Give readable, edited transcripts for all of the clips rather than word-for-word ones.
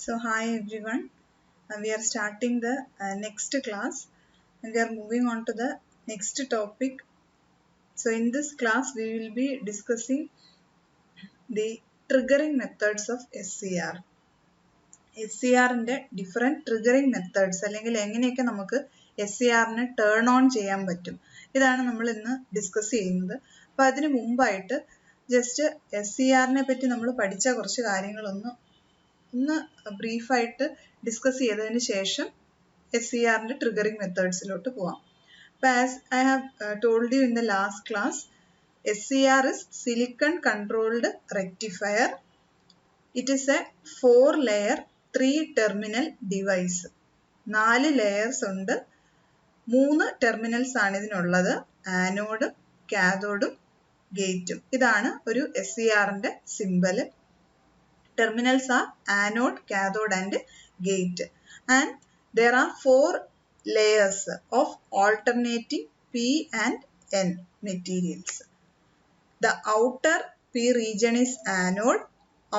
So hi everyone, we are starting the next class and we are moving on to the next topic. So in this class we will be discussing the triggering methods of SCR. SCRന്റെ different triggering methods അല്ലെങ്കിൽ എങ്ങനെയൊക്കെ നമുക്ക് SCRനെ turn on ചെയ്യാൻ പറ്റും, ഇതാണ് നമ്മൾ ഇന്ന് discuss ചെയ്യുന്നത്. അപ്പോൾ അതിന് മുമ്പായിട്ട് ജസ്റ്റ് SCRനെ പറ്റി നമ്മൾ പഠിച്ച കുറച്ച് കാര്യങ്ങളൊന്ന് ബ്രീഫായിട്ട് ഡിസ്കസ് ചെയ്തതിന് ശേഷം SCRന്റെ ട്രിഗറിങ് മെത്തേഡ്സിലോട്ട് പോവാം. അപ്പോൾ as I have told you in the last class, SCR is silicon controlled rectifier. It is a 4-layer 3-terminal device. 4 layers ഉണ്ട്, 3 terminals ആണ് ഇതിനുള്ളത്, ആനോഡും കാഥോഡും ഗേറ്റും. ഇതാണ് ഒരു SCRന്റെ symbol. Terminals are anode, cathode and gate, and there are 4 layers of alternating P and N materials. The outer P region is anode,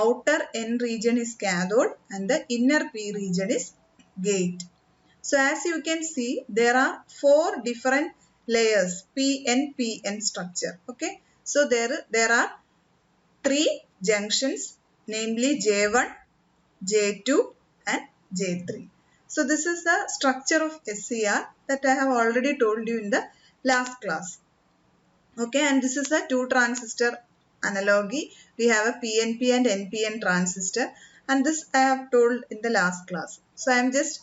outer N region is cathode and the inner P region is gate. So as you can see, there are 4 different layers, PN structure. Okay, so there are 3 junctions, namely J1, J2 and J3. So this is the structure of SCR that I have already told you in the last class. Okay, and this is a 2 transistor analogy. We have a PNP and NPN transistor, and this I have told in the last class. So I am just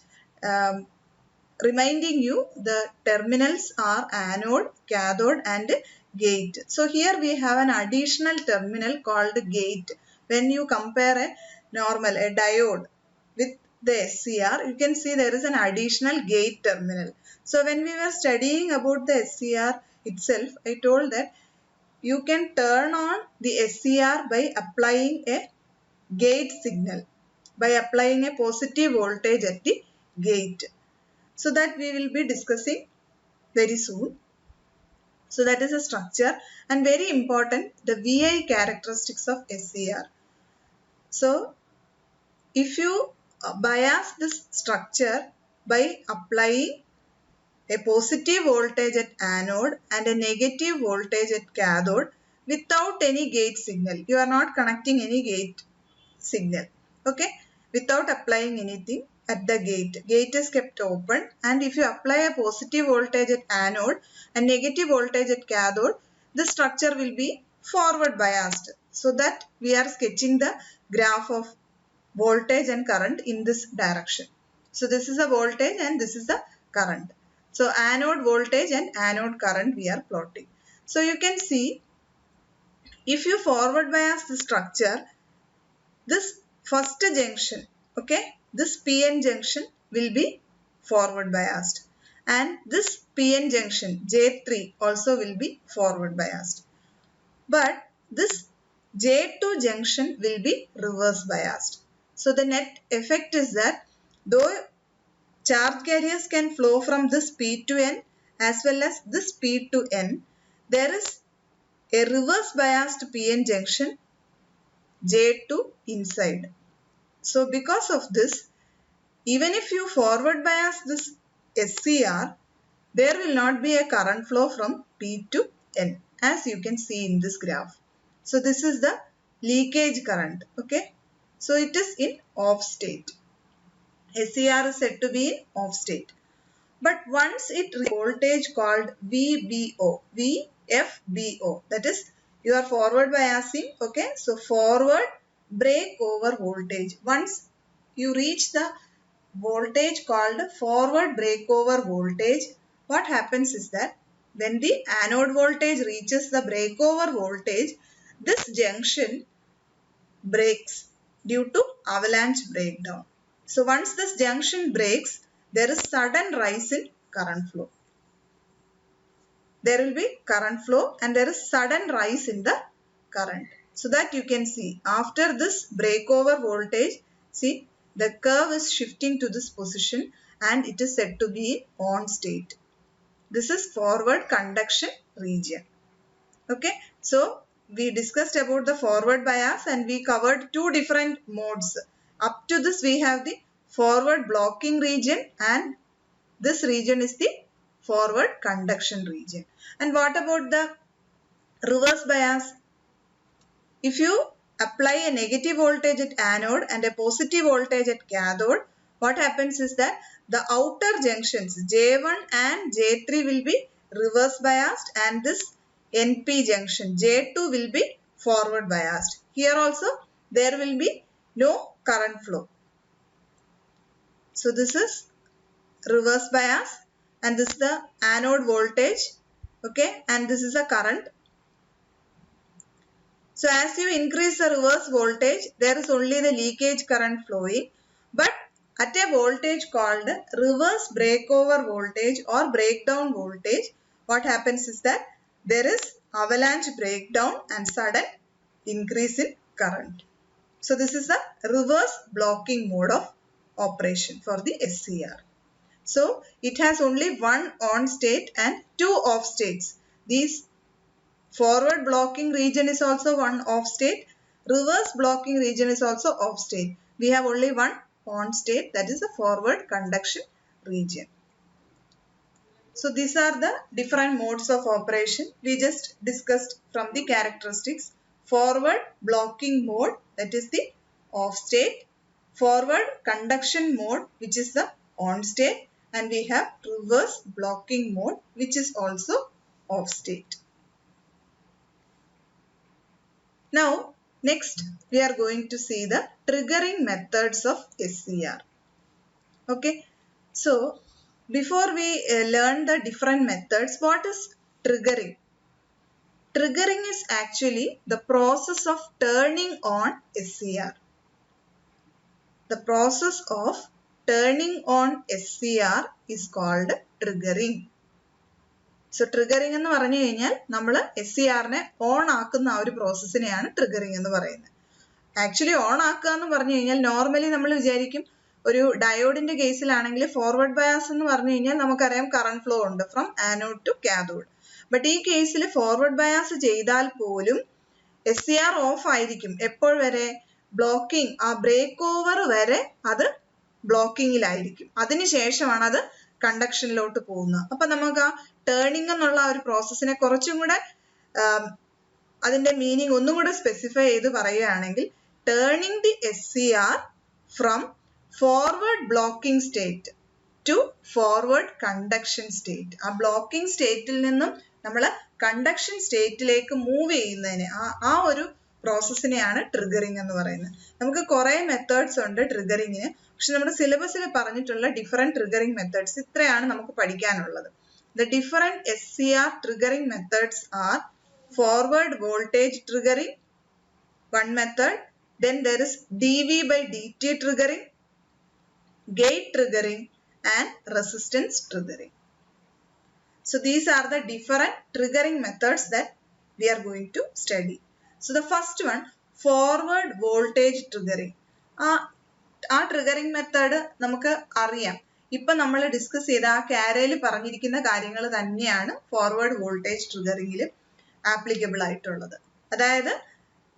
reminding you the terminals are anode, cathode and gate. So here we have an additional terminal called gate. When you compare a diode with the SCR, you can see there is an additional gate terminal. So when we were studying about the SCR itself, I told that you can turn on the SCR by applying a gate signal, by applying a positive voltage at the gate. So that we will be discussing very soon. So that is a structure, and very important, the VI characteristics of SCR. So if you bias this structure by applying a positive voltage at anode and a negative voltage at cathode without any gate signal, you are not connecting any gate signal, okay, without applying anything at the gate is kept open, and if you apply a positive voltage at anode and negative voltage at cathode, the structure will be forward biased, so that we are sketching the graph of voltage and current in this direction. So this is a voltage and this is the current. So anode voltage and anode current we are plotting. So you can see, if you forward bias the structure, this first junction, okay, this PN junction will be forward biased, and this PN junction J3 also will be forward biased, but this J2 junction will be reverse biased. So the net effect is that though charge carriers can flow from this P to N as well as this P to N, there is a reverse biased PN junction J2 inside. So because of this, even if you forward bias this SCR, there will not be a current flow from P to N, as you can see in this graph. So this is the leakage current, okay. So it is in off state. SCR is said to be in off state. But once it reaches voltage called VFBO, that is, you are forward biasing, okay. So forward breakover voltage. Once you reach the voltage called forward breakover voltage, what happens is that when the anode voltage reaches the breakover voltage, this junction breaks due to avalanche breakdown. So once this junction breaks, there is sudden rise in current flow. There will be current flow and there is sudden rise in the current. So that you can see, after this breakover voltage, see, the curve is shifting to this position and it is said to be in on state. This is forward conduction region. Okay, so we discussed about the forward bias and we covered 2 different modes, Up to this we have the forward blocking region, and this region is the forward conduction region. And what about the reverse bias? If you apply a negative voltage at anode and a positive voltage at cathode, what happens is that the outer junctions J1 and J3 will be reverse biased, and this NP junction J2 will be forward biased. Here also there will be no current flow. So this is reverse bias, and this is the anode voltage, okay, and this is a current. So as you increase the reverse voltage, there is only the leakage current flowing, but at a voltage called reverse breakover voltage or breakdown voltage, what happens is that there is avalanche breakdown and sudden increase in current. So this is the reverse blocking mode of operation for the SCR. So it has only one on state and two off states. These forward blocking region is also one off state. Reverse blocking region is also off state. We have only one on state, that is the forward conduction region. So these are the different modes of operation. We just discussed from the characteristics. Forward blocking mode, that is the off state. Forward conduction mode, which is the on state. And we have reverse blocking mode, which is also off state. Now, next we are going to see the triggering methods of SCR. Okay, so before we learn the different methods, what is triggering? Triggering is actually the process of turning on SCR. The process of turning on SCR is called triggering. So triggering എന്ന് പറഞ്ഞു കഴിഞ്ഞാൽ നമ്മൾ SCRനെ on ആക്കുന്ന ആ ഒരു പ്രോസസ്സിനെയാണ് triggering എന്ന് പറയുന്നത്. Actually on ആക്കുക എന്ന് പറഞ്ഞു കഴിഞ്ഞാൽ നോർമലി നമ്മൾ വിചാരിക്കും ഒരു ഡയോഡിന്റെ കേസിലാണെങ്കിൽ ഫോർവേഡ് ബയാസ് എന്ന് പറഞ്ഞു കഴിഞ്ഞാൽ നമുക്കറിയാം കറണ്ട് ഫ്ലോ ഉണ്ട് from anode to cathode. But ഈ കേസിൽ ഫോർവേഡ് ബയാസ് ചെയ്താൽ പോലും SCR ഓഫ് ആയിരിക്കും. എപ്പോൾ വരെ? ബ്ലോക്കിംഗ്, ആ ബ്രേക്ക് ഓവർ വരെ അത് ബ്ലോക്കിങ്ങിലായിരിക്കും. അതിനുശേഷമാണ് അത് കണ്ടക്ഷനിലോട്ട് പോകുന്നത്. അപ്പൊ നമുക്ക് ആ ടേണിംഗ് എന്നുള്ള ഒരു പ്രോസസ്സിനെ കുറച്ചും കൂടെ അതിന്റെ മീനിങ് ഒന്നും കൂടെ സ്പെസിഫൈ ചെയ്ത് പറയുകയാണെങ്കിൽ, turning the SCR from forward blocking state to forward conduction state. ആ ബ്ലോക്കിംഗ് സ്റ്റേറ്റിൽ നിന്നും നമ്മൾ കണ്ടക്ഷൻ സ്റ്റേറ്റിലേക്ക് മൂവ് ചെയ്യുന്നതിന് ആ ഒരു പ്രോസസ്സിനെയാണ് ട്രിഗറിംഗ് എന്ന് പറയുന്നത്. നമുക്ക് കുറെ മെത്തേഡ്സ് ഉണ്ട് ട്രിഗറിങ്ങിന്. പക്ഷെ നമ്മുടെ സിലബസിൽ പറഞ്ഞിട്ടുള്ള ഡിഫറെന്റ് ട്രിഗറിംഗ് മെത്തേഡ്സ് ഇത്രയാണ് നമുക്ക് പഠിക്കാനുള്ളത്. The different SCR triggering methods are forward voltage triggering, one method. Then there is dV by dt triggering, gate triggering, and resistance triggering. So these are the different triggering methods that we are going to study. So the first one, forward voltage triggering. ആ triggering method നമുക്ക് അറിയാം. ഇപ്പൊ നമ്മൾ discuss ചെയ്ത ആ കാരയിൽ പറഞ്ഞിരിക്കുന്ന കാര്യങ്ങൾ തന്നെയാണ് ഫോർവേഡ് വോൾട്ടേജ് ട്രിഗറിംഗിൽ ആപ്ലിക്കബിൾ ആയിട്ടുള്ളത്. അതായത്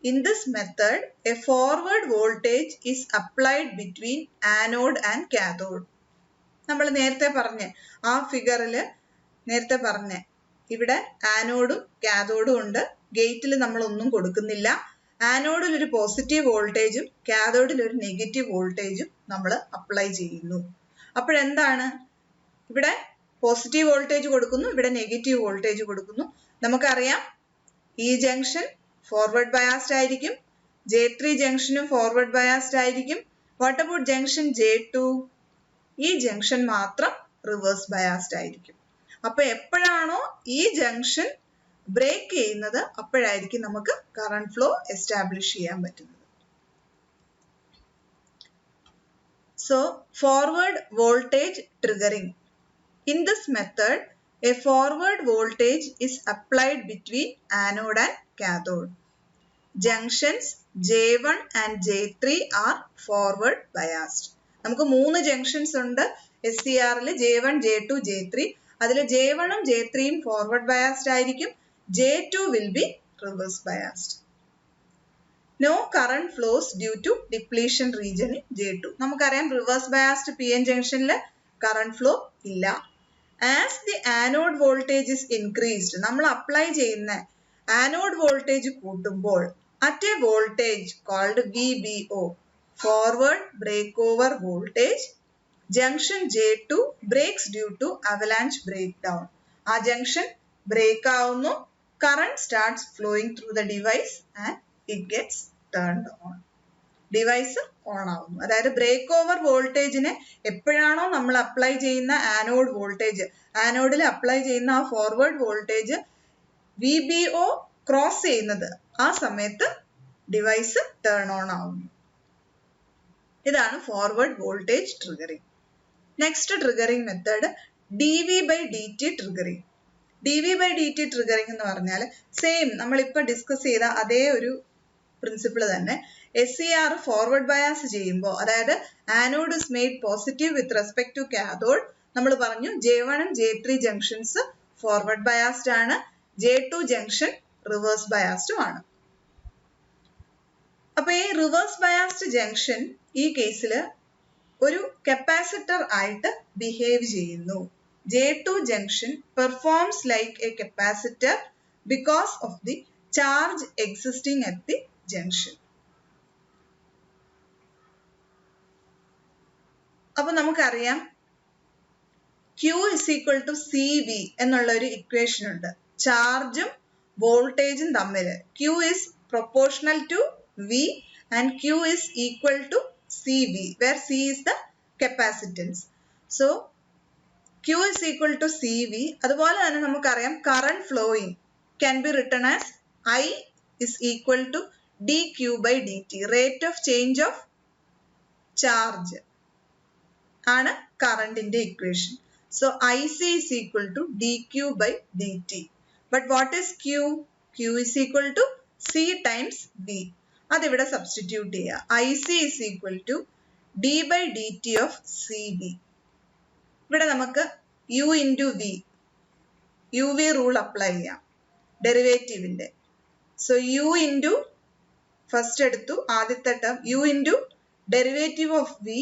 in this method A forward voltage is applied between anode and cathode. നമ്മൾ നേരത്തെ പറഞ്ഞ ആ ഫിഗറിൽ നേരത്തെ പറഞ്ഞ ഇവിടെ ആനോഡും കാഥോഡും ഉണ്ട്. ഗേറ്റിൽ നമ്മൾ ഒന്നും കൊടുക്കുന്നില്ല. ആനോഡിൽ ഒരു പോസിറ്റീവ് വോൾട്ടേജും കാഥോഡിൽ ഒരു നെഗറ്റീവ് വോൾട്ടേജും നമ്മൾ അപ്ലൈ ചെയ്യുന്നു. അപ്പോഴെന്താണ്? ഇവിടെ പോസിറ്റീവ് വോൾട്ടേജ് കൊടുക്കുന്നു, ഇവിടെ നെഗറ്റീവ് വോൾട്ടേജ് കൊടുക്കുന്നു. നമുക്കറിയാം ഈ ജംഗ്ഷൻ ഫോർവേഡ് ബയാസ്ഡ് ആയിരിക്കും, J3 ജംഗ്ഷനും ഫോർവേഡ് ബയാസ്ഡ് ആയിരിക്കും. What about junction J2? ഈ ജംഗ്ഷൻ മാത്രം റിവേഴ്സ് ബയാസ്ഡ് ആയിരിക്കും. അപ്പൊ എപ്പോഴാണോ ഈ ജംഗ്ഷൻ ബ്രേക്ക് ചെയ്യുന്നത് അപ്പോഴായിരിക്കും നമുക്ക് കറണ്ട് ഫ്ലോ എസ്റ്റാബ്ലിഷ് ചെയ്യാൻ പറ്റുന്നത്. So forward voltage triggering. In this method, a forward voltage is applied between anode and cathode. Junctions J1 and J3 are forward biased. നമുക്ക് 3 junctions ഉണ്ട് SCRൽ, J1, J2, J3. അതിൽ J1 ഉം J3 ഉം forward biased ആയിരിക്കും. J2 will be reverse biased. No current flows due to depletion region in J2. നമുക്കറിയാം reverse biased PN ജംഗ്ഷനിൽ current flow ഇല്ല. As the anode voltage is increased, നമ്മൾ apply ചെയ്യുന്ന anode voltage കൂട്ടുമ്പോൾ at a voltage called VBO, forward breakover voltage, junction J2 breaks due to avalanche breakdown. ആ junction break ആവുന്നു, current starts flowing through the device and it gets turned on. Device on ആവുന്നു. അതായത് break over വോൾട്ടേജിനെ എപ്പോഴാണോ നമ്മൾ apply ചെയ്യുന്ന anode voltage, ആനോഡിൽ apply ചെയ്യുന്ന ആ ഫോർവേഡ് വോൾട്ടേജ് VBO ക്രോസ് ചെയ്യുന്നത്, ആ സമയത്ത് ഡിവൈസ് ടേൺ ഓൺ ആവുന്നു. ഇതാണ് forward voltage triggering. Next triggering method dV/dt triggering. dV/dt triggering എന്ന് പറഞ്ഞാൽ സെയിം നമ്മളിപ്പോൾ ഡിസ്കസ് ചെയ്ത അതേ ഒരു പ്രിൻസിപ്പിൾ തന്നെ. SCR ഫോർവേഡ് ബയാസ് ചെയ്യുമ്പോൾ, അതായത് anode is made positive with respect to cathode, നമ്മൾ പറഞ്ഞു J1 and J3 junctions forward biased ആണ്, J2 ജംഗ്ഷൻ റിവേഴ്സ് ബയാസ്ഡും ആണ്. അപ്പൊ ഈ റിവേഴ്സ് ബയാസ്ഡ് ജംഗ്ഷൻ ഈ കേസിൽ ഒരു കപ്പാസിറ്റർ ആയിട്ട് ബിഹേവ് ചെയ്യുന്നു. J2 junction performs like a capacitor because of the charge existing at the junction. അപ്പോൾ നമുക്കറിയാം Q is equal to CV എന്നുള്ള ഒരു ഇക്വേഷൻ ഉണ്ട്. ചാർജും വോൾട്ടേജും തമ്മിൽ Q is proportional to V and Q is equal to CV, where C is the capacitance. So Q is equal to CV. അതുപോലെ തന്നെ നമുക്കറിയാം current flowing can be written as I is equal to dQ/dt. Rate of change of charge ആണ് കറണ്ടിന്റെ equation. So IC is equal to dQ/dt. But what is Q? Q is equal to C times V. അതിവിടെ substitute ചെയ്യുക. IC is equal to d/dt of CV. ഇവിടെ നമുക്ക് U into V, UV rule apply ചെയ്യാം ഡെറിവേറ്റീവിന്റെ. So U into first എടുത്തു ആദ്യത്തെ term, U into derivative of V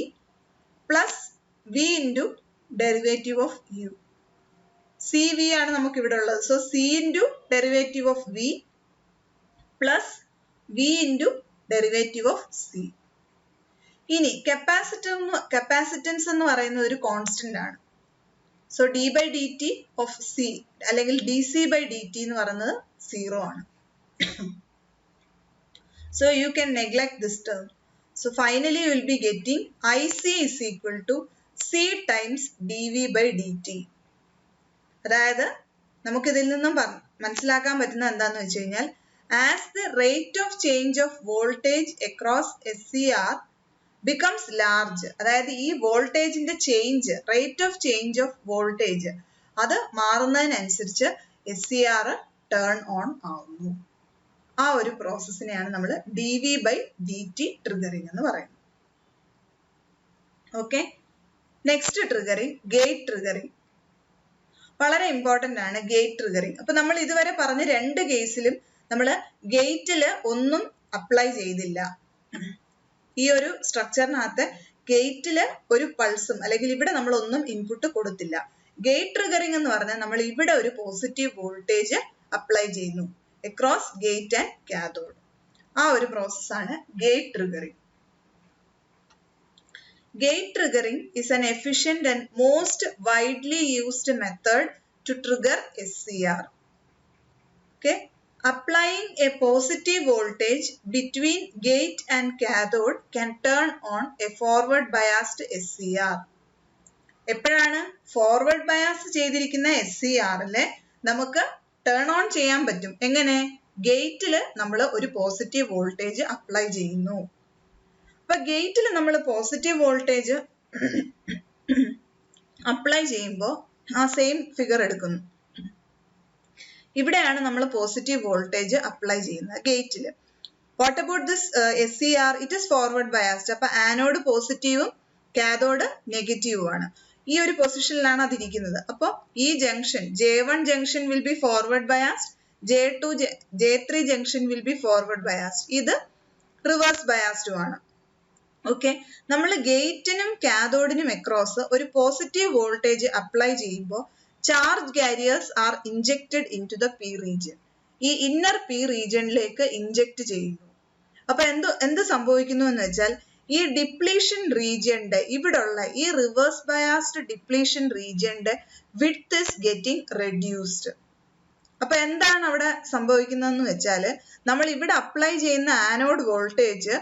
plus V into derivative of U. CV ആണ് നമുക്ക് ഇവിടെ ഉള്ളത്. So C into derivative of V plus V into derivative of C. ഇനി capacitance എന്ന് പറയുന്നത് ഒരു കോൺസ്റ്റന്റ് ആണ്. സോ d/dt of C അല്ലെങ്കിൽ dC/dt എന്ന് പറയുന്നത് 0 ആണ്. So you can neglect this term. So finally you will be getting IC is equal to C times dV/dt. അതായത് നമുക്കിതിൽ നിന്നും മനസ്സിലാക്കാൻ പറ്റുന്ന എന്താന്ന് വെച്ച് കഴിഞ്ഞാൽ, as the rate of change of voltage across SCR becomes large, അതായത് ഈ വോൾട്ടേജിന്റെ change, rate of change of voltage അത് മാറുന്നതിനനുസരിച്ച് SCR ടേൺ ഓൺ ആവുന്നു. ആ ഒരു പ്രോസസ്സിനെയാണ് നമ്മൾ dV/dt ട്രിഗറിങ് എന്ന് പറയുന്നത്. Okay, next triggering gate triggering. വളരെ ഇമ്പോർട്ടന്റ് ആണ് ഗേറ്റ് ട്രിഗറിങ്. അപ്പൊ നമ്മൾ ഇതുവരെ പറഞ്ഞ രണ്ട് കേസിലും നമ്മൾ ഗേറ്റില് ഒന്നും അപ്ലൈ ചെയ്തില്ല. ഈ ഒരു സ്ട്രക്ചറിനകത്ത് ഗേറ്റില് ഒരു പൾസും അല്ലെങ്കിൽ ഇവിടെ നമ്മൾ ഒന്നും ഇൻപുട്ട് കൊടുത്തില്ല. ഗേറ്റ് ട്രിഗറിങ് എന്ന് പറഞ്ഞാൽ നമ്മൾ ഇവിടെ ഒരു പോസിറ്റീവ് വോൾട്ടേജ് അപ്ലൈ ചെയ്യുന്നു അക്രോസ് ഗേറ്റ് ആൻഡ് കാഥോഡ്. ആ ഒരു പ്രോസസ്സാണ് gate triggering. Gate triggering is an efficient and most widely used method to trigger SCR. Okay, applying a positive voltage between gate and cathode can turn on a forward biased SCR. എപ്പോഴാണ് forward bias ചെയ്തിരിക്കുന്ന SCRലെ നമുക്ക് turn on ചെയ്യാൻ പറ്റും? എങ്ങനെ? ഗേറ്റില് നമ്മൾ ഒരു positive voltage apply ചെയ്യുന്നു. അപ്പൊ ഗേറ്റിൽ നമ്മൾ പോസിറ്റീവ് വോൾട്ടേജ് അപ്ലൈ ചെയ്യുമ്പോൾ ആ സെയിം ഫിഗർ എടുക്കുന്നു. ഇവിടെയാണ് നമ്മൾ പോസിറ്റീവ് വോൾട്ടേജ് അപ്ലൈ ചെയ്യുന്നത് ഗേറ്റിൽ. What about this SCR? It is forward biased. അപ്പൊ ആനോഡ് പോസിറ്റീവും കാഥോഡ് നെഗറ്റീവും ആണ്. ഈ ഒരു പൊസിഷനിലാണ് അതിരിക്കുന്നത്. അപ്പോൾ ഈ junction J1 junction will be forward biased, J2 J3 junction will be forward biased. ഇത് റിവേഴ്സ് ബയാസ്ഡും ആണ്. ഓക്കെ, നമ്മൾ ഗേറ്റിനും കാഥോഡിനും അക്രോസ് ഒരു പോസിറ്റീവ് വോൾട്ടേജ് അപ്ലൈ ചെയ്യുമ്പോൾ charge carriers are injected into the P region. ഈ ഇന്നർ പി റീജിയനിലേക്ക് ഇൻജെക്ട് ചെയ്യുന്നു. അപ്പൊ എന്ത് സംഭവിക്കുന്നു എന്ന് വെച്ചാൽ ഈ ഡിപ്ലീഷൻ റീജിയന്റെ ഇവിടുള്ള ഈ റിവേഴ്സ് ബയാസ്ഡ് ഡിപ്ലീഷൻ റീജിയന്റെ വിഡ്ത്ത് ഇസ് ഗെറ്റിംഗ് റെഡ്യൂസ്ഡ്. അപ്പൊ എന്താണ് അവിടെ സംഭവിക്കുന്നതെന്ന് വെച്ചാല് നമ്മൾ ഇവിടെ അപ്ലൈ ചെയ്യുന്ന ആനോഡ് വോൾട്ടേജ്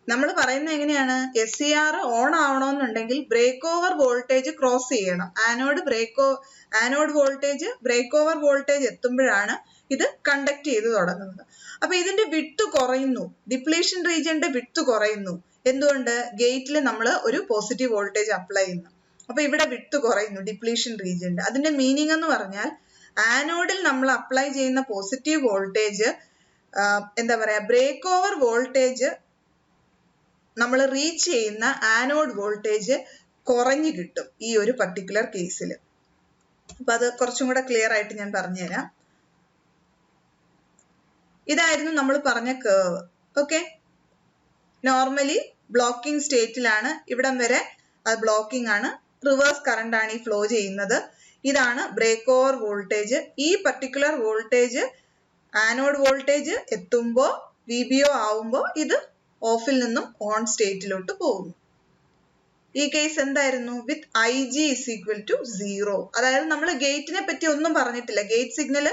നമ്മൾ പറയുന്നത് എങ്ങനെയാണ്, SCR ഓൺ ആവണമെന്നുണ്ടെങ്കിൽ ബ്രേക്ക് ഓവർ വോൾട്ടേജ് ക്രോസ് ചെയ്യണം. Anode voltage break over voltage എത്തുമ്പോഴാണ് ഇത് കണ്ടക്ട് ചെയ്ത് തുടങ്ങുന്നത്. അപ്പൊ ഇതിന്റെ വിഡ്ത്ത് കുറയുന്നു, ഡിപ്ലീഷൻ റീജിയന്റെ വിഡ്ത്ത് കുറയുന്നു. എന്തുകൊണ്ട്? ഗേറ്റിൽ നമ്മൾ ഒരു പോസിറ്റീവ് വോൾട്ടേജ് അപ്ലൈ ചെയ്യുന്നു. അപ്പൊ ഇവിടെ വിഡ്ത്ത് കുറയുന്നു ഡിപ്ലീഷൻ റീജിയന്റെ. അതിന്റെ മീനിങ് എന്ന് പറഞ്ഞാൽ ആനോഡിൽ നമ്മൾ അപ്ലൈ ചെയ്യുന്ന പോസിറ്റീവ് വോൾട്ടേജ് എന്താ പറയാ, ബ്രേക്ക് ഓവർ വോൾട്ടേജ് നമ്മൾ റീച്ച് ചെയ്യുന്ന ആനോഡ് വോൾട്ടേജ് കുറഞ്ഞു കിട്ടും ഈ ഒരു പർട്ടിക്കുലർ കേസിൽ. അപ്പൊ അത് കുറച്ചും കൂടെ ക്ലിയർ ആയിട്ട് ഞാൻ പറഞ്ഞുതരാം. ഇതായിരുന്നു നമ്മൾ പറഞ്ഞ കേർവ്. ഓക്കെ, നോർമലി ബ്ലോക്കിംഗ് സ്റ്റേറ്റിലാണ്, ഇവിടം വരെ അത് ബ്ലോക്കിംഗ് ആണ്, റിവേഴ്സ് കറണ്ട് ആണ് ഈ ഫ്ലോ ചെയ്യുന്നത്. ഇതാണ് ബ്രേക്ക് ഓവർ വോൾട്ടേജ്. ഈ പർട്ടിക്കുലർ വോൾട്ടേജ് ആനോഡ് വോൾട്ടേജ് എത്തുമ്പോൾ VBO ആവുമ്പോൾ ഇത് ഓഫിൽ നിന്നും ഓൺ സ്റ്റേറ്റിലോട്ട് പോകുന്നു. ഈ കേസ് എന്തായിരുന്നു? വിത്ത് IG = 0. അതായത് നമ്മൾ ഗേറ്റിനെ പറ്റി ഒന്നും പറഞ്ഞിട്ടില്ല. ഗേറ്റ് സിഗ്നൽ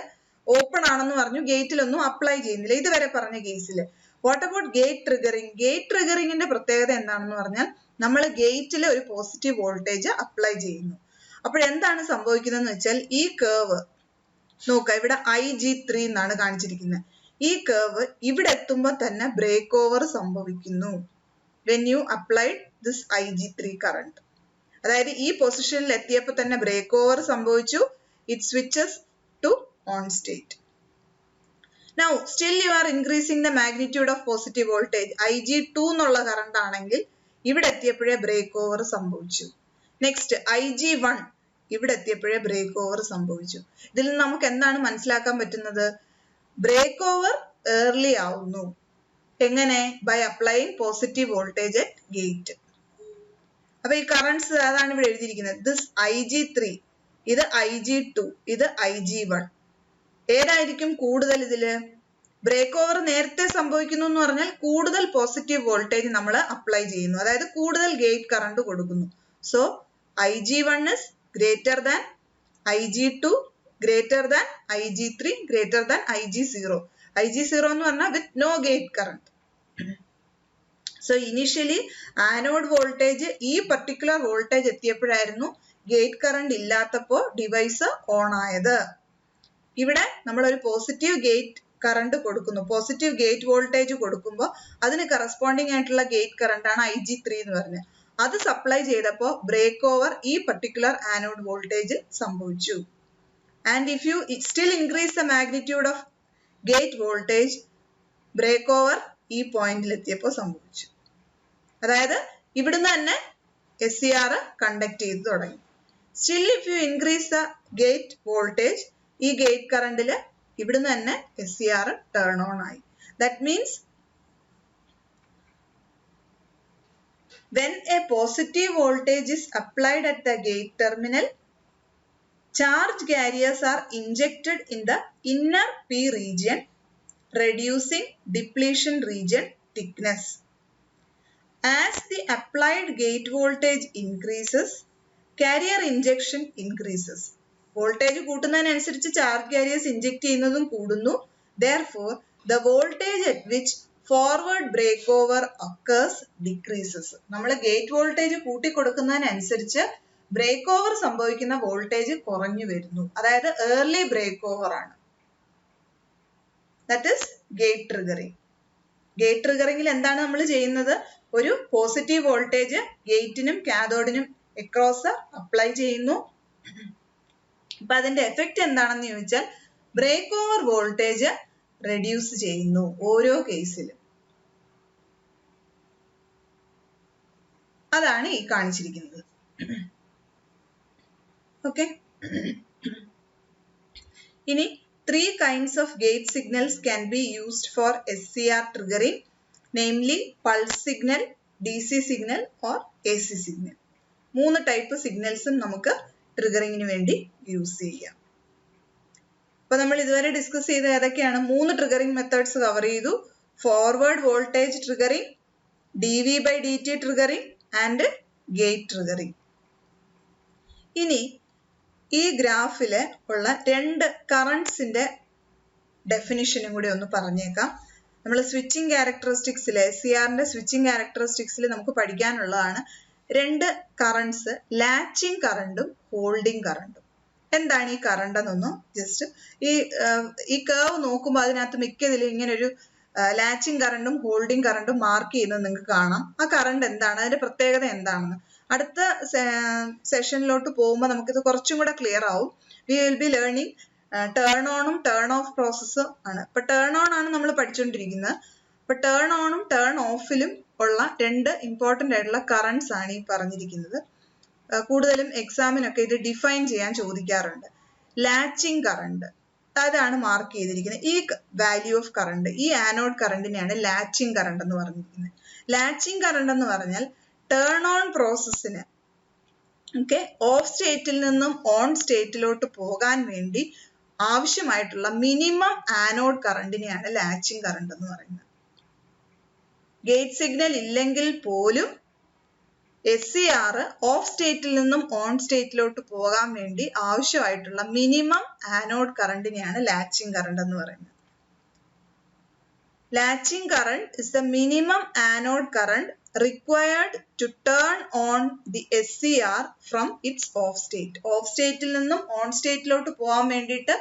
ഓപ്പൺ ആണെന്ന് പറഞ്ഞു, ഗേറ്റിലൊന്നും അപ്ലൈ ചെയ്യുന്നില്ല ഇതുവരെ പറഞ്ഞ കേസിൽ. What about gate triggering? Gate ട്രിഗറിംഗിന്റെ പ്രത്യേകത എന്താണെന്ന് പറഞ്ഞാൽ നമ്മൾ ഗേറ്റിൽ ഒരു പോസിറ്റീവ് വോൾട്ടേജ് അപ്ലൈ ചെയ്യുന്നു. അപ്പോഴെന്താണ് സംഭവിക്കുന്നതെന്ന് വെച്ചാൽ ഈ കേർവ് നോക്കുക, ഇവിടെ IG3 എന്നാണ് കാണിച്ചിരിക്കുന്നത്. ഈ കേർവ് ഇവിടെ എത്തുമ്പോൾ തന്നെ ബ്രേക്ക് ഓവർ സംഭവിക്കുന്നു. When you applied this IG3 current, അതായത് ഈ പൊസിഷനിൽ എത്തിയപ്പോൾ തന്നെ ബ്രേക്ക് ഓവർ സംഭവിച്ചു. It switches to on state. Now still you are increasing the magnitude of positive voltage. IG2 എന്നുള്ള കറണ്ട് ആണെങ്കിൽ ഇവിടെ എത്തിയപ്പോഴേ ബ്രേക്ക് ഓവർ സംഭവിച്ചു. നെക്സ്റ്റ് IG1 ഇവിടെ എത്തിയപ്പോഴേ ബ്രേക്ക് ഓവർ സംഭവിച്ചു. ഇതിൽ നിന്ന് നമുക്ക് എന്താണ് മനസ്സിലാക്കാൻ പറ്റുന്നത്? ബ്രേക്ക് ഓവർ ഏർലി ആവുന്നു. എങ്ങനെ? By applying positive voltage at gate. അപ്പൊ ഈ കറണ്ട്സ് അതാണ് ഇവിടെ എഴുതിയിരിക്കുന്നത്. ദിസ് IG3, ഇത് IG2, ഇത് IG1. ഏതായിരിക്കും കൂടുതൽ ഇതില്? ബ്രേക്ക് ഓവർ നേരത്തെ സംഭവിക്കുന്നു എന്ന് പറഞ്ഞാൽ കൂടുതൽ പോസിറ്റീവ് വോൾട്ടേജ് നമ്മൾ അപ്ലൈ ചെയ്യുന്നു, അതായത് കൂടുതൽ ഗേറ്റ് കറണ്ട് കൊടുക്കുന്നു. So IG1 is greater than IG2, greater than IG3, greater than IG0. IG0 എന്ന് പറഞ്ഞാൽ with no gate current. So initially anode voltage ഈ പർട്ടിക്കുലർ വോൾട്ടേജ് എത്തിയപ്പോഴായിരുന്നു ഗേറ്റ് കറണ്ട് ഇല്ലാത്തപ്പോൾ ഡിവൈസ് ഓൺ ആയത്. ഇവിടെ നമ്മൾ ഒരു പോസിറ്റീവ് ഗേറ്റ് കറണ്ട് കൊടുക്കുന്നു, പോസിറ്റീവ് ഗേറ്റ് വോൾട്ടേജ് കൊടുക്കുമ്പോൾ അതിന് കറസ്പോണ്ടിങ് ആയിട്ടുള്ള ഗേറ്റ് കറണ്ട് ആണ് IG3 എന്ന് പറഞ്ഞത്. അത് സപ്ലൈ ചെയ്തപ്പോൾ ബ്രേക്ക് ഓവർ ഈ പർട്ടിക്കുലർ ആനോഡ് വോൾട്ടേജ് സംഭവിച്ചു. And if you still increase the magnitude of gate voltage, break over ഈ പോയിന്റിൽ എത്തിയപ്പോൾ സംഭവിച്ചു. അതായത് ഇവിടുന്ന് തന്നെ SCR കണ്ടക്ട് ചെയ്ത് തുടങ്ങി. Still if you increase the gate voltage, ഈ ഗേറ്റ് കറണ്ടിൽ ഇവിടുന്ന് തന്നെ SCR ടേൺ ഓൺ ആയി. That means when a positive voltage is applied at the gate terminal, charge carriers are injected in the inner P region, reducing depletion region thickness. As the applied gate voltage increases, carrier injection increases. Voltage കൂട്ടുന്നതിനനുസരിച്ച് charge carriers inject ചെയ്യുന്നതും കൂടുന്നു. Therefore, the voltage at which forward breakover occurs decreases. നമ്മൾ gate voltage കൂട്ടി കൊടുക്കുന്നതിനനുസരിച്ച് break over സംഭവിക്കുന്ന voltage കുറഞ്ഞു വരുന്നു. അതായത് ഏർലി ബ്രേക്ക് ഓവർ ആണ്. That is gate triggering. Gate ട്രിഗറിംഗിൽ എന്താണ് നമ്മൾ ചെയ്യുന്നത്? ഒരു പോസിറ്റീവ് വോൾട്ടേജ് ഗേറ്റിനും കാഥോഡിനും അക്രോസ് അപ്ലൈ ചെയ്യുന്നു. അപ്പൊ അതിന്റെ എഫക്റ്റ് എന്താണെന്ന് ചോദിച്ചാൽ ബ്രേക്ക് ഓവർ വോൾട്ടേജ് റെഡ്യൂസ് ചെയ്യുന്നു ഓരോ കേസിലും. അതാണ് ഈ കാണിച്ചിരിക്കുന്നത്. ഓക്കെ, ഇനി 3 kinds of gate signals can be used for SCR triggering. Namely pulse signal, DC signal or AC signal. 3 type സിഗ്നൽസും നമുക്ക് ട്രിഗറിങ്ങിന് വേണ്ടി യൂസ് ചെയ്യാം. അപ്പോൾ നമ്മൾ ഇതുവരെ ഡിസ്കസ് ചെയ്ത ഏതൊക്കെയാണ്? 3 ട്രിഗറിംഗ് മെത്തേഡ്സ് കവർ ചെയ്തു. Forward voltage triggering, dV/dt triggering and gate triggering. ഇനി ഈ ഗ്രാഫിൽ ഉള്ള 2 കറണ്ട്സിന്റെ ഡെഫിനിഷനും കൂടി ഒന്ന് പറഞ്ഞേക്കാം. നമ്മൾ സ്വിച്ചിങ് ക്യാരക്ടറിസ്റ്റിക്സിൽ, SCRന്റെ സ്വിച്ചിങ് ക്യാരക്ടറിസ്റ്റിക്സിൽ നമുക്ക് പഠിക്കാനുള്ളതാണ് 2 കറണ്ട്സ്, ലാച്ചിങ് കറണ്ടും ഹോൾഡിംഗ് കറണ്ടും. എന്താണ് ഈ കറണ്ട് എന്നൊന്നും ജസ്റ്റ് ഈ കർവ് നോക്കുമ്പോൾ അതിനകത്ത് മിക്കതിലും ഇങ്ങനെ ഒരു ലാച്ചിങ് കറണ്ടും ഹോൾഡിംഗ് കറണ്ടും മാർക്ക് ചെയ്യുന്നത് നിങ്ങൾക്ക് കാണാം. ആ കറണ്ട് എന്താണ്, അതിന്റെ പ്രത്യേകത എന്താണെന്ന് അടുത്ത സെഷനിലോട്ട് പോകുമ്പോൾ നമുക്കിത് കുറച്ചും കൂടെ ക്ലിയർ ആവും. We will be learning turn ഓണും ടേൺ ഓഫ് പ്രോസസ്സും ആണ്. ഇപ്പൊ ടേൺ ഓൺ ആണ് നമ്മൾ പഠിച്ചുകൊണ്ടിരിക്കുന്നത്. അപ്പൊ ടേൺ ഓണും ടേൺ ഓഫിലും ഉള്ള 2 ഇമ്പോർട്ടന്റ് ആയിട്ടുള്ള കറണ്ട്സ് ആണ് ഈ പറഞ്ഞിരിക്കുന്നത്. കൂടുതലും എക്സാമിനൊക്കെ ഇത് ഡിഫൈൻ ചെയ്യാൻ ചോദിക്കാറുണ്ട്. ലാച്ചിങ് കറണ്ട് അതാണ് മാർക്ക് ചെയ്തിരിക്കുന്നത്. ഈ വാല്യൂ ഓഫ് കറണ്ട്, ഈ ആനോഡ് കറണ്ടിനെയാണ് ലാച്ചിങ് കറണ്ട് എന്ന് പറഞ്ഞിരിക്കുന്നത്. ലാച്ചിങ് കറണ്ട് എന്ന് പറഞ്ഞാൽ ടേൺ ഓൺ പ്രോസസ്സിന് ഓഫ് സ്റ്റേറ്റിൽ നിന്നും ഓൺ സ്റ്റേറ്റിലോട്ട് പോകാൻ വേണ്ടി ആവശ്യമായിട്ടുള്ള മിനിമം ആനോഡ് കറണ്ടിനെയാണ് ലാച്ചിങ് കറണ്ട് എന്ന് പറയുന്നത്. ഗേറ്റ് സിഗ്നൽ ഇല്ലെങ്കിൽ പോലും SCR ഓഫ് സ്റ്റേറ്റിൽ നിന്നും ഓൺ സ്റ്റേറ്റിലോട്ട് പോകാൻ വേണ്ടി ആവശ്യമായിട്ടുള്ള മിനിമം ആനോഡ് കറണ്ടിനെയാണ് ലാച്ചിങ് കറണ്ട് എന്ന് പറയുന്നത്. Latching current is the minimum anode current required to turn on the SCR from its off state. Of സ്റ്റേറ്റിൽ നിന്നും ഓൺ സ്റ്റേറ്റിലോട്ട് പോകാൻ വേണ്ടിയിട്ട്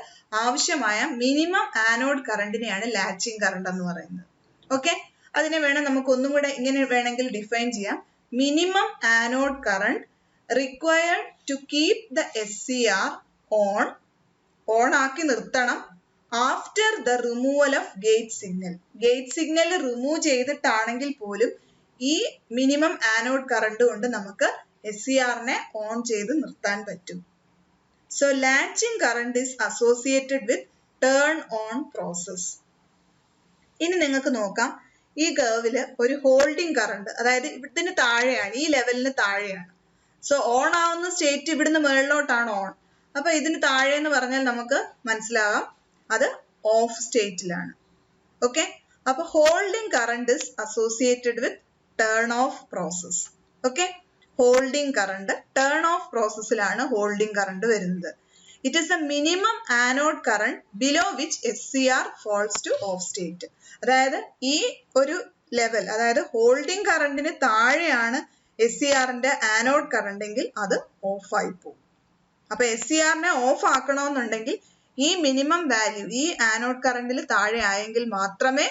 ആവശ്യമായ മിനിമം ആനോഡ് കറണ്ടിനെയാണ് ലാച്ചിങ് കറണ്ട് എന്ന് പറയുന്നത്. ഓക്കെ, അതിനെ വേണം നമുക്ക് ഒന്നും കൂടെ ഇങ്ങനെ വേണമെങ്കിൽ ഡിഫൈൻ ചെയ്യാം. Minimum anode current required to keep the SCR on ആക്കി നിർത്തണം after the removal of gate signal. Gate signal remove ചെയ്തിട്ടാണെങ്കിൽ പോലും ഈ മിനിമം ആനോഡ് കറണ്ട് കൊണ്ട് നമുക്ക് SCRനെ ഓൺ ചെയ്ത് നിർത്താൻ പറ്റും. So latching current is associated with turn on process. ഇനി നിങ്ങൾക്ക് നോക്കാം, ഈ കർവില് ഒരു ഹോൾഡിംഗ് കറണ്ട്, അതായത് ഇതിന് താഴെയാണ്, ഈ ലെവലിന് താഴെയാണ്. സോ ഓൺ ആവുന്ന സ്റ്റേറ്റ് ഇവിടുന്ന് മുകളിലോട്ടാണ് ഓൺ. അപ്പൊ ഇതിന് താഴെ എന്ന് പറഞ്ഞാൽ നമുക്ക് മനസ്സിലാകാം അത് ഓഫ് സ്റ്റേറ്റിലാണ്. ഓക്കെ, അപ്പൊ holding current is associated with turn off process. Okay, holding current turn off പ്രോസസ്സിലാണ് ഹോൾഡിംഗ് കറണ്ട് വരുന്നത്. It is a minimum anode current below which SCR falls to off state. അതായത് ഈ ഒരു ലെവൽ, അതായത് holding കറണ്ടിന് താഴെയാണ് SCRന്റെ anode current എങ്കിൽ അത് of ആയി പോകും. അപ്പൊ SCRനെ ഓഫ് ആക്കണമെന്നുണ്ടെങ്കിൽ ഈ മിനിമം വാല്യൂ, ഈ ആനോഡ് കറണ്ടിൽ താഴെ ആയെങ്കിൽ മാത്രമേ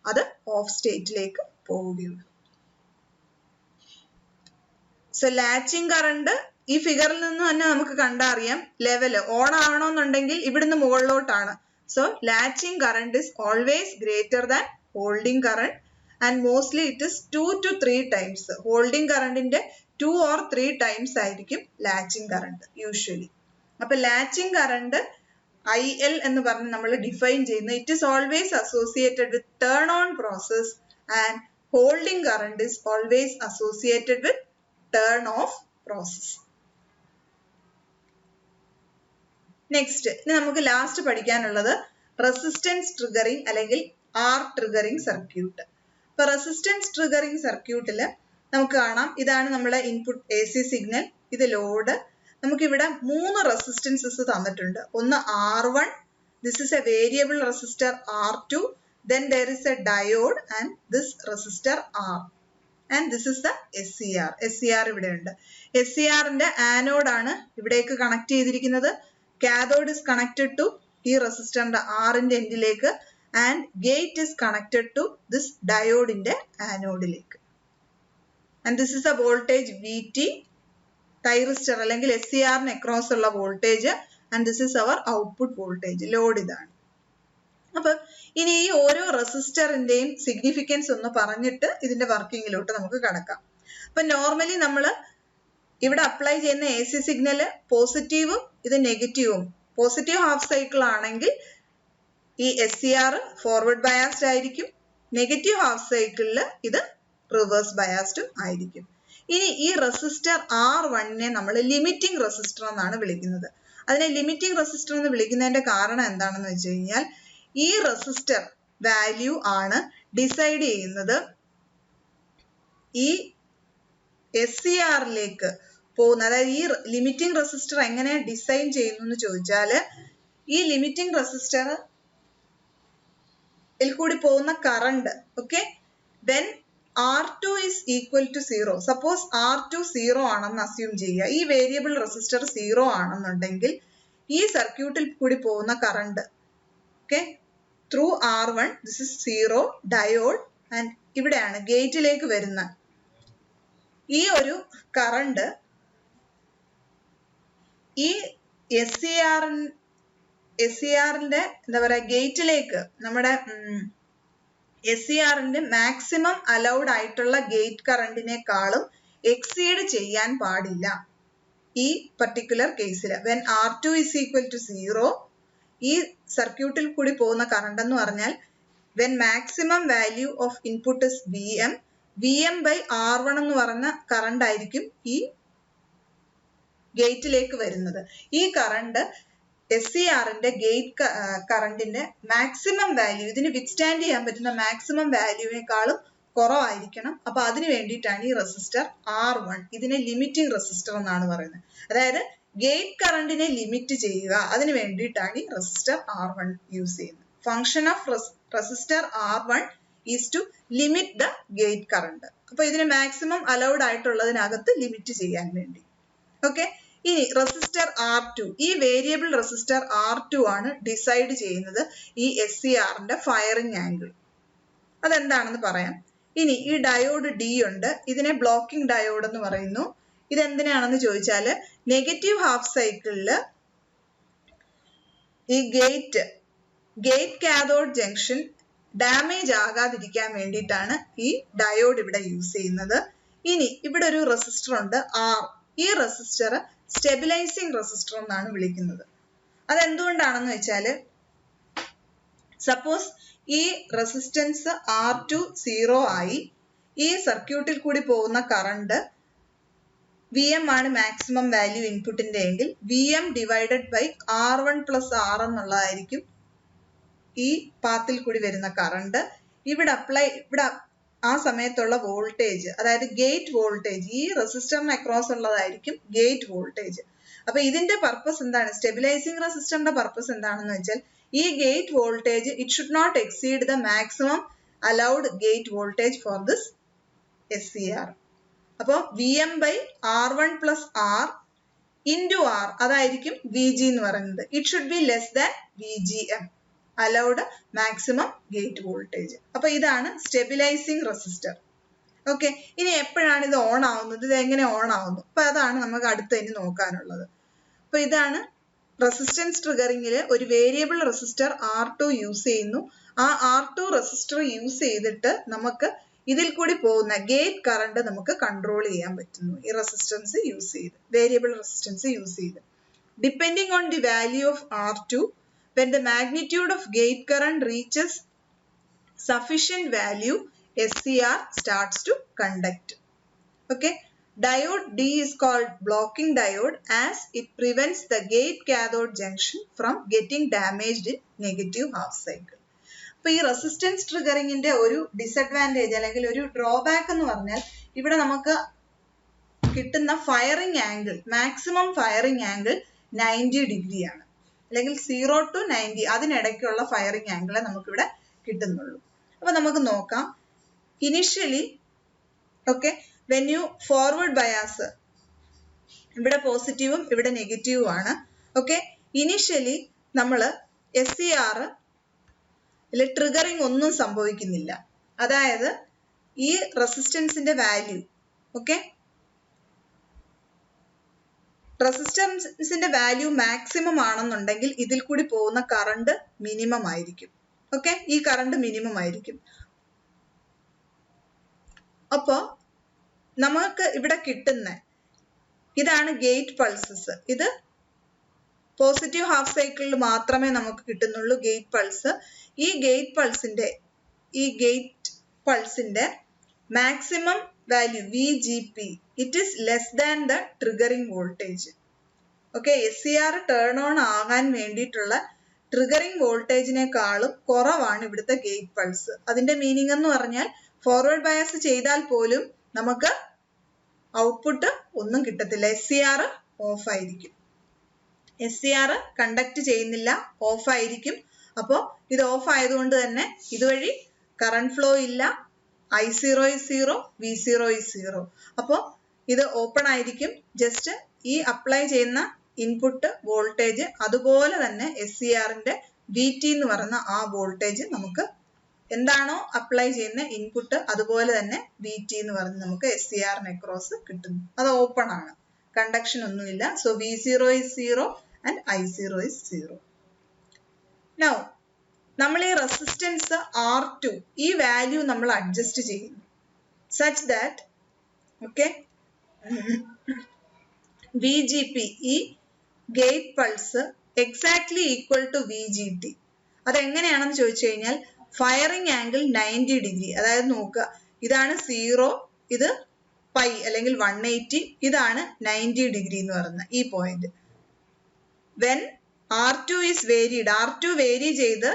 അത് ഓഫ് സ്റ്റേറ്റിലേക്ക് പോവുകയുള്ളൂ. സോ ലാച്ചിങ് കറണ്ട് ഈ ഫിഗറിൽ നിന്ന് തന്നെ നമുക്ക് കണ്ടറിയാം, ലെവല് ഓൺ ആവണമെന്നുണ്ടെങ്കിൽ ഇവിടുന്ന് മുകളിലോട്ടാണ്. So latching current is always greater than holding current and mostly it is 2 to 3 times. Holding കറണ്ടിന്റെ 2 or 3 ടൈംസ് ആയിരിക്കും ലാച്ചിങ് കറണ്ട് യൂഷ്വലി. അപ്പൊ ലാച്ചിങ് കറണ്ട് IL എന്ന് പറഞ്ഞ് നമ്മൾ ഡിഫൈൻ ചെയ്യുന്നത് it is always associated with turn on process and holding current is always associated with turn off process. Next, ഇനി നമുക്ക് last പഠിക്കാനുള്ളത് റെസിസ്റ്റൻസ് ട്രിഗറിംഗ് അല്ലെങ്കിൽ R ട്രിഗറിംഗ് സർക്യൂട്ട്. ഇപ്പൊ റെസിസ്റ്റൻസ് ട്രിഗറിംഗ് സർക്യൂട്ടില് നമുക്ക് കാണാം, ഇതാണ് നമ്മളെ ഇൻപുട്ട് AC സിഗ്നൽ, ഇത് ലോഡ്. നമുക്കിവിടെ 3 റെസിസ്റ്റൻസസ് തന്നിട്ടുണ്ട്. ഒന്ന് R1, this is A variable resistor R2, then there is a diode and this resistor R, and this is the SCR. SCR ഇവിടെ ഉണ്ട്. SCRന്റെ ആനോഡ് ആണ് ഇവിടേക്ക് കണക്ട് ചെയ്തിരിക്കുന്നത്. കാഥോഡ് is connected to ഈ റെസിസ്റ്ററിന്റെ R-ന്റെ എൻഡിലേക്ക് and gate is connected to this ഡയോഡിന്റെ ആനോഡിലേക്ക്. And this is a voltage VT, thyristor അല്ലെങ്കിൽ SCRന് across ഉള്ള voltage, and this is our output voltage. Load ഇതാണ്. അപ്പൊ ഇനി ഈ ഓരോ റെസിസ്റ്ററിന്റെയും സിഗ്നിഫിക്കൻസ് ഒന്ന് പറഞ്ഞിട്ട് ഇതിന്റെ വർക്കിങ്ങിലോട്ട് നമുക്ക് കടക്കാം. അപ്പൊ നോർമലി നമ്മൾ ഇവിടെ അപ്ലൈ ചെയ്യുന്ന AC സിഗ്നല് പോസിറ്റീവും ഇത് നെഗറ്റീവും. പോസിറ്റീവ് ഹാഫ് സൈക്കിൾ ആണെങ്കിൽ ഈ SCR ഫോർവേഡ് ബയാസ്ഡ് ആയിരിക്കും, നെഗറ്റീവ് ഹാഫ് സൈക്കിളിൽ ഇത് റിവേഴ്സ് ബയാസ്ഡ് ആയിരിക്കും. ഇനി ഈ റെസിസ്റ്റർ R1നെ നമ്മൾ ലിമിറ്റിംഗ് റെസിസ്റ്റർ എന്നാണ് വിളിക്കുന്നത്. അതിനെ ലിമിറ്റിംഗ് റെസിസ്റ്റർ എന്ന് വിളിക്കുന്നതിന്റെ കാരണം എന്താണെന്ന് വെച്ച് കഴിഞ്ഞാൽ ഈ റെസിസ്റ്റർ വാല്യൂ ആണ് ഡിസൈഡ് ചെയ്യുന്നത് ഈ SCRലേക്ക് പോകുന്ന, അതായത് ഈ ലിമിറ്റിംഗ് റെസിസ്റ്റർ എങ്ങനെ ഡിസൈൻ ചെയ്യുന്നു എന്ന് ചോദിച്ചാൽ ഈ ലിമിറ്റിംഗ് റെസിസ്റ്റർ കൂടി പോകുന്ന current okay when R2 is equal to 0. Suppose R2 0 ആണെന്ന് അസ്യൂം ചെയ്യുക. ഈ വേരിയബിൾ റെസിസ്റ്റർ 0 ആണെന്നുണ്ടെങ്കിൽ ഈ സർക്യൂട്ടിൽ കൂടി പോകുന്ന current okay through R1 this is 0 diode and ഇവിടെയാണ് ഗേറ്റിലേക്ക് വരുന്ന ഈ ഒരു കറണ്ട് ഈ SCRന്റെ എന്താ പറയുക ഗേറ്റിലേക്ക് നമ്മുടെ SCRന്റെ മാക്സിമം അലൗഡ് ആയിട്ടുള്ള ഗേറ്റ് കറണ്ടിനേക്കാളും എക്സീഡ് ചെയ്യാൻ പാടില്ല ഈ പർട്ടിക്കുലർ കേസിൽ. When R2 is equal to 0 ഈ സർക്യൂട്ടിൽ കൂടി പോകുന്ന കറണ്ട് എന്ന് പറഞ്ഞാൽ when maximum value of input is VM by R1 എന്ന് പറഞ്ഞ കറണ്ട് ആയിരിക്കും ഈ ഗേറ്റിലേക്ക് വരുന്നത്. ഈ കറണ്ട് SCRന്റെ ഗേറ്റ് കറണ്ടിന്റെ മാക്സിമം വാല്യൂ, ഇതിന് വിത്ത്സ്റ്റാൻഡ് ചെയ്യാൻ പറ്റുന്ന മാക്സിമം വാല്യൂവിനേക്കാളും കുറവായിരിക്കണം. അപ്പൊ അതിന് വേണ്ടിയിട്ടാണ് ഈ റെസിസ്റ്റർ R1 ഇതിനെ ലിമിറ്റിംഗ് റെസിസ്റ്റർ എന്നാണ് പറയുന്നത്. അതായത് ഗേറ്റ് കറണ്ടിനെ ലിമിറ്റ് ചെയ്യുക, അതിന് വേണ്ടിയിട്ടാണ് ഈ റെസിസ്റ്റർ R1 യൂസ് ചെയ്യുന്നത്. Function of resistor R1 is to limit the gate current. അപ്പൊ ഇതിന് മാക്സിമം അലൗഡ് ആയിട്ടുള്ളതിനകത്ത് ലിമിറ്റ് ചെയ്യാൻ വേണ്ടി. ഓക്കെ, ഇനി റെസിസ്റ്റർ R2, ഈ വേരിയബിൾ റെസിസ്റ്റർ R2 ആണ് ഡിസൈഡ് ചെയ്യുന്നത് ഈ SCRന്റെ ഫയറിംഗ് ആംഗിൾ. അതെന്താണെന്ന് പറയാം. ഇനി ഈ ഡയോഡ് D ഉണ്ട്, ഇതിനെ ബ്ലോക്കിംഗ് ഡയോഡ് എന്ന് പറയുന്നു. ഇതെന്തിനാണെന്ന് ചോദിച്ചാൽ നെഗറ്റീവ് ഹാഫ് സൈക്കിളില് ഈ ഗേറ്റ് കാഥോഡ് ജംഗ്ഷൻ ഡാമേജ് ആകാതിരിക്കാൻ വേണ്ടിയിട്ടാണ് ഈ ഡയോഡ് ഇവിടെ യൂസ് ചെയ്യുന്നത്. ഇനി ഇവിടെ ഒരു റെസിസ്റ്റർ ഉണ്ട് R. ഈ റെസിസ്റ്റർ സ്റ്റെബിലൈസിംഗ് റെസിസ്റ്റർ എന്നാണ് വിളിക്കുന്നത്. അതെന്തുകൊണ്ടാണെന്ന് വെച്ചാൽ സപ്പോസ് ഈ റെസിസ്റ്റൻസ് R2 0 ആയി, ഈ സർക്യൂട്ടിൽ കൂടി പോകുന്ന കറണ്ട് VM ആണ് മാക്സിമം വാല്യൂ ഇൻപുട്ടിന്റെ എങ്കിൽ VM divided by R1 plus R എന്നുള്ളതായിരിക്കും ഈ പാത്തിൽ കൂടി വരുന്ന കറണ്ട്. ഇവിടെ ആ സമയത്തുള്ള വോൾട്ടേജ്, അതായത് ഗേറ്റ് വോൾട്ടേജ്, ഈ റെസിസ്റ്ററിന് അക്രോസ് ഉള്ളതായിരിക്കും ഗേറ്റ് വോൾട്ടേജ്. അപ്പൊ ഇതിന്റെ പർപ്പസ് എന്താണ്? സ്റ്റെബിലൈസിംഗ് റെസിസ്റ്ററിന്റെ പർപ്പസ് എന്താണെന്ന് വെച്ചാൽ ഈ gate voltage it should not exceed the maximum allowed gate voltage for this SCR. അപ്പോൾ VM by R1 plus R into R അതായിരിക്കും VG എന്ന് പറയുന്നത്. It should be less than VGM, allowed maximum gate voltage. അപ്പൊ ഇതാണ് stabilising resistor. Okay, ഇനി എപ്പോഴാണ് ഇത് on ആവുന്നത്, ഇത് എങ്ങനെ ഓൺ ആവുന്നു, അപ്പൊ അതാണ് നമുക്ക് അടുത്ത് ഇനി നോക്കാനുള്ളത്. അപ്പൊ ഇതാണ് റെസിസ്റ്റൻസ് ട്രിഗറിംഗിൽ ഒരു വേരിയബിൾ റെസിസ്റ്റർ R2 യൂസ് ചെയ്യുന്നു. ആ R2 റെസിസ്റ്റർ യൂസ് ചെയ്തിട്ട് നമുക്ക് ഇതിൽ കൂടി പോകുന്ന ഗേറ്റ് കറണ്ട് നമുക്ക് കൺട്രോൾ ചെയ്യാൻ പറ്റുന്നു ഈ റെസിസ്റ്റൻസ് യൂസ് ചെയ്ത്, വേരിയബിൾ റെസിസ്റ്റൻസ് യൂസ് ചെയ്ത്. Depending on the value of R2, when the magnitude of gate current reaches sufficient value, SCR starts to conduct. Okay, diode D is called blocking diode as it prevents the gate cathode junction from getting damaged in negative half cycle. അപ്പൊ ഈ resistance ട്രിഗറിംഗിന്റെ ഒരു disadvantage അല്ലെങ്കിൽ ഒരു drawback എന്ന് പറഞ്ഞാൽ ഇവിടെ നമുക്ക് കിട്ടുന്ന firing angle, maximum firing angle 90 degree ആണ്, അല്ലെങ്കിൽ 0 to 90 അതിനിടയ്ക്കുള്ള ഫയറിംഗ് ആംഗിളെ നമുക്കിവിടെ കിട്ടുന്നുള്ളൂ. അപ്പൊ നമുക്ക് നോക്കാം. Initially okay when you forward bias, ഇവിടെ പോസിറ്റീവും ഇവിടെ നെഗറ്റീവും ആണ്. ഓക്കെ, ഇനിഷ്യലി നമ്മൾ SCR ട്രിഗറിംഗ് ഒന്നും സംഭവിക്കുന്നില്ല. അതായത് ഈ റെസിസ്റ്റൻസിന്റെ വാല്യൂ ഓക്കെ റെസിസ്റ്റൻസിന്റെ വാല്യൂ മാക്സിമം ആണെന്നുണ്ടെങ്കിൽ ഇതിൽ കൂടി പോകുന്ന കറണ്ട് മിനിമം ആയിരിക്കും. ഓക്കെ, ഈ കറണ്ട് മിനിമം ആയിരിക്കും. അപ്പോ നമുക്ക് ഇവിടെ കിട്ടുന്ന ഇതാണ് ഗേറ്റ് പൾസസ്. ഇത് പോസിറ്റീവ് ഹാഫ് സൈക്കിളിൽ മാത്രമേ നമുക്ക് കിട്ടുന്നുള്ളൂ ഗേറ്റ് പൾസ്. ഈ ഗേറ്റ് പൾസിന്റെ ഈ ഗേറ്റ് പൾസിന്റെ maximum value VGP it is less than the triggering voltage. Okay, SCR turn on ആകാൻ വേണ്ടിയിട്ടുള്ള ട്രിഗറിംഗ് വോൾട്ടേജിനേക്കാളും കുറവാണ് ഇവിടുത്തെ ഗേറ്റ് പൾസ്. അതിന്റെ മീനിങ് എന്ന് പറഞ്ഞാൽ ഫോർവേഡ് ബയസ് ചെയ്താൽ പോലും നമുക്ക് ഔട്ട്പുട്ട് ഒന്നും കിട്ടത്തില്ല. SCR ഓഫ് ആയിരിക്കും. SCR കണ്ടക്ട് ചെയ്യുന്നില്ല, ഓഫ് ആയിരിക്കും. അപ്പോൾ ഇത് ഓഫ് ആയതുകൊണ്ട് തന്നെ ഇതുവഴി കറണ്ട് ഫ്ലോ ഇല്ല. I0 is 0, V0 is 0. അപ്പോൾ ഇത് ഓപ്പൺ ആയിരിക്കും. ജസ്റ്റ് ഈ അപ്ലൈ ചെയ്യുന്ന ഇൻപുട്ട് വോൾട്ടേജ് അതുപോലെ തന്നെ SCRന്റെ VT എന്ന് പറയുന്ന ആ വോൾട്ടേജ് നമുക്ക് എന്താണോ അപ്ലൈ ചെയ്യുന്ന ഇൻപുട്ട് അതുപോലെ തന്നെ VT എന്ന് പറഞ്ഞ് നമുക്ക് SCRന് അക്രോസ് കിട്ടുന്നു. അത് ഓപ്പൺ ആണ്, കണ്ടക്ഷൻ ഒന്നുമില്ല. So V0 is 0 and I0 is 0. Now നമ്മൾ ഈ റെസിസ്റ്റൻസ് R2 ഈ വാല്യൂ നമ്മൾ അഡ്ജസ്റ്റ് ചെയ്യുന്നു സച്ച് ദാറ്റ് ഓക്കെ VGP ഈ gate pulse exactly equal to VGT. അതെങ്ങനെയാണെന്ന് ചോദിച്ചു കഴിഞ്ഞാൽ ഫയറിംഗ് ആംഗിൾ 90 ഡിഗ്രി. അതായത് നോക്കുക, ഇതാണ് 0, ഇത് പൈ അല്ലെങ്കിൽ 180, ഇതാണ് 90 ഡിഗ്രി എന്ന് പറയുന്ന ഈ point. When R2 is varied, R2 vary ചെയ്ത്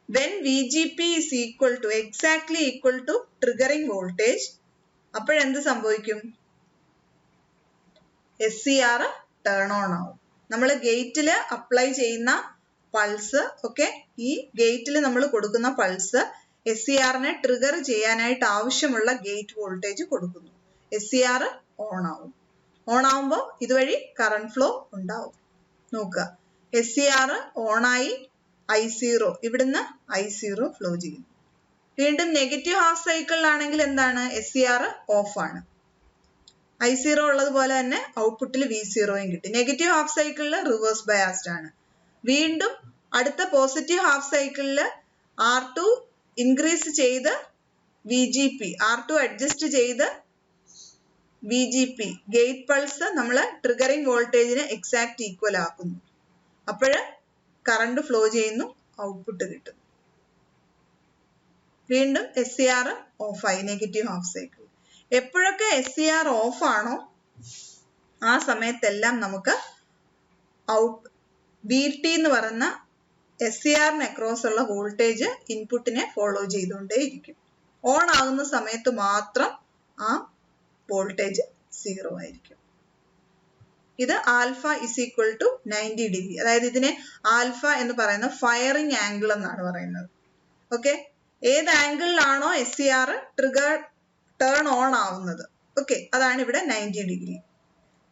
when VGP is equal to exactly equal to triggering voltage, അപ്പോഴെന്ത് സംഭവിക്കും? SCR ടേൺ ഓൺ ആവും. നമ്മൾ ഗേറ്റിൽ അപ്ലൈ ചെയ്യുന്ന പൾസ് ഓക്കെ, ഈ ഗേറ്റിൽ നമ്മൾ കൊടുക്കുന്ന പൾസ് SCRനെ ട്രിഗർ ചെയ്യാനായിട്ട് ആവശ്യമുള്ള ഗേറ്റ് വോൾട്ടേജ് കൊടുക്കുന്നു. SCR ഓൺ ആവും. ഓൺ ആവുമ്പോൾ ഇതുവഴി കറണ്ട് ഫ്ലോ ഉണ്ടാവും. നോക്കുക, SCR ഓണായി, I0 ഇവിടുന്ന് I0 ഫ്ലോ ചെയ്യും. വീണ്ടും നെഗറ്റീവ് ഹാഫ് സൈക്കിളിലാണെങ്കിൽ എന്താണ്? SCR ഓഫ് ആണ്. I0 ഉള്ളതുപോലെ തന്നെ ഔട്ട്പുട്ടിൽ V0യും കിട്ടി. നെഗറ്റീവ് ഹാഫ് സൈക്കിളിൽ റിവേഴ്സ് ബയാസ്ഡ് ആണ്. വീണ്ടും അടുത്ത പോസിറ്റീവ് ഹാഫ് സൈക്കിളിൽ R2 ഇൻക്രീസ് ചെയ്ത് VGP, R2 അഡ്ജസ്റ്റ് ചെയ്ത് VGP ഗേറ്റ് പൾസ് നമ്മൾ ട്രിഗറിംഗ് വോൾട്ടേജിന് എക്സാക്ട് ഈക്വൽ ആക്കുന്നു. അപ്പോൾ കറണ്ട് ഫ്ലോ ചെയ്യുന്നു, ഔട്ട്പുട്ട് കിട്ടും. വീണ്ടും SCR ഓഫായി, നെഗറ്റീവ് ഹാഫ് സൈക്കിൾ. എപ്പോഴൊക്കെ SCR ഓഫ് ആണോ ആ സമയത്തെല്ലാം നമുക്ക് VT എന്ന് പറയുന്ന SCRന് അക്രോസ് ഉള്ള വോൾട്ടേജ് ഇൻപുട്ടിനെ ഫോളോ ചെയ്തുകൊണ്ടേയിരിക്കും. ഓൺ ആകുന്ന സമയത്ത് മാത്രം ആ വോൾട്ടേജ് 0 ആയിരിക്കും. ഇത് alpha is equal to 90 degree. അതായത് ഇതിനെ ആൽഫ എന്ന് പറയുന്ന ഫയറിംഗ് ആംഗിൾ എന്നാണ് പറയുന്നത്. ഓക്കെ, ഏത് ആംഗിളിലാണോ SCR ട്രിഗർ ടേൺ ഓൺ ആവുന്നത് ഓക്കെ, അതാണ് ഇവിടെ 90 degree.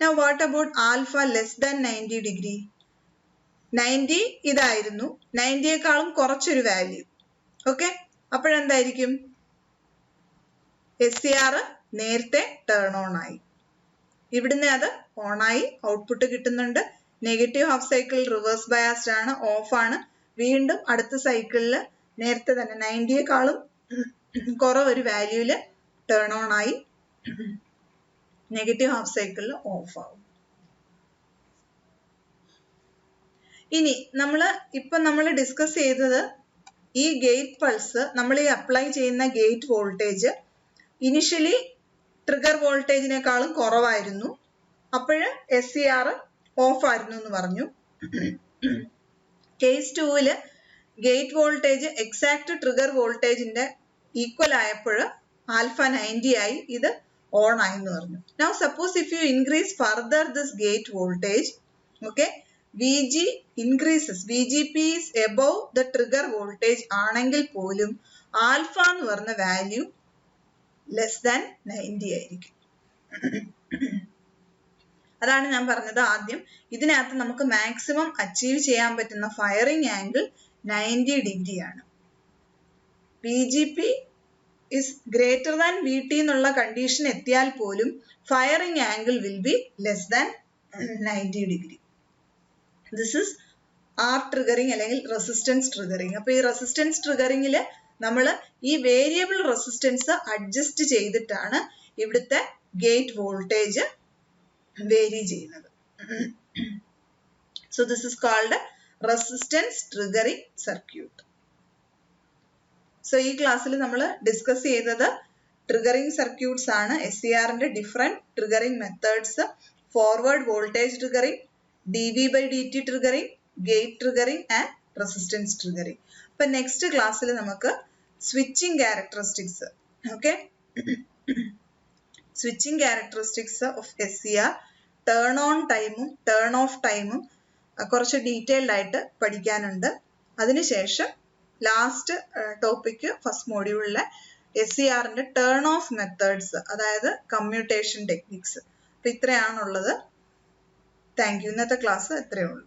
Now what about alpha less than 90 degree? 90 ഇതായിരുന്നു, 90യേക്കാളും കുറച്ചൊരു വാല്യൂ ഓക്കെ. അപ്പോഴെന്തായിരിക്കും? SCR നേരത്തെ ടേൺ ഓൺ ആയി, ഇവിടുന്ന് അത് ഓണായി, ഔട്ട്പുട്ട് കിട്ടുന്നുണ്ട്. Negative half cycle reverse biased ആണ്, ഓഫ് ആണ്. വീണ്ടും അടുത്ത സൈക്കിളിൽ നേരത്തെ തന്നെ 90യേക്കാളും കുറവൊരു വാല്യൂല് ടേൺ ഓൺ ആയി, നെഗറ്റീവ് ഹാഫ് സൈക്കിളിൽ ഓഫ് ആവും. ഇനി നമ്മൾ ഡിസ്കസ് ചെയ്തത് ഈ ഗേറ്റ് പൾസ്, നമ്മൾ ഈ അപ്ലൈ ചെയ്യുന്ന ഗേറ്റ് വോൾട്ടേജ് ഇനിഷ്യലി ട്രിഗർ വോൾട്ടേജിനേക്കാളും കുറവായിരുന്നു. അപ്പോൾ SCR ഓഫ് ആയിരുന്നു എന്ന് പറഞ്ഞു. Case 2 gate voltage exact trigger വോൾട്ടേജിന്റെ ഈക്വൽ ആയപ്പോൾ ആൽഫ 90 ആയി, ഇത് ഓൺ ആയി എന്ന് പറഞ്ഞു. Now suppose if you increase further this gate voltage, okay, VG increases, VGP is above the trigger voltage ആണെങ്കിൽ പോലും ആൽഫ എന്ന് പറഞ്ഞ വാല്യൂ ലെസ് ദാൻ 90 ആയിരിക്കും. അതാണ് ഞാൻ പറഞ്ഞത് ആദ്യം. ഇതിനകത്ത് നമുക്ക് മാക്സിമം അച്ചീവ് ചെയ്യാൻ പറ്റുന്ന ഫയറിംഗ് ആംഗിൾ 90 ഡിഗ്രി ആണ്. VGP is greater than VT എന്നുള്ള കണ്ടീഷൻ എത്തിയാൽ പോലും firing angle will be less than 90 degree. This is R triggering അല്ലെങ്കിൽ റെസിസ്റ്റൻസ് ട്രിഗറിങ്. അപ്പൊ ഈ റെസിസ്റ്റൻസ് ട്രിഗറിങ്ങിൽ നമ്മൾ ഈ വേരിയബിൾ റെസിസ്റ്റൻസ് അഡ്ജസ്റ്റ് ചെയ്തിട്ടാണ് ഇവിടുത്തെ ഗേറ്റ് വോൾട്ടേജ് വേരി ചെയ്യുന്നത്. So this is called resistance triggering circuit. So ഈ ക്ലാസ്സിൽ നമ്മൾ ഡിസ്കസ് ചെയ്തത് ട്രിഗറിംഗ് സർക്യൂട്ട്സ് ആണ്. SCRന്റെ different triggering methods, forward voltage triggering, dV/dt triggering, gate triggering and resistance triggering. അപ്പൊ നെക്സ്റ്റ് ക്ലാസ്സിൽ നമുക്ക് switching characteristics, okay, switching characteristics of SCR, turn on ടൈമും ടേൺ ഓഫ് ടൈമും കുറച്ച് ഡീറ്റെയിൽഡ് ആയിട്ട് പഠിക്കാനുണ്ട്. അതിനുശേഷം ലാസ്റ്റ് ടോപ്പിക് ഫസ്റ്റ് മോഡ്യൂളിലെ SCRന്റെ ടേൺ ഓഫ് മെത്തേഡ്സ്, അതായത് കമ്മ്യൂട്ടേഷൻ ടെക്നിക്സ്. അപ്പൊ ഇത്രയാണുള്ളത്. Thank you. ഇന്നത്തെ ക്ലാസ് ഇത്രയേ ഉള്ളൂ.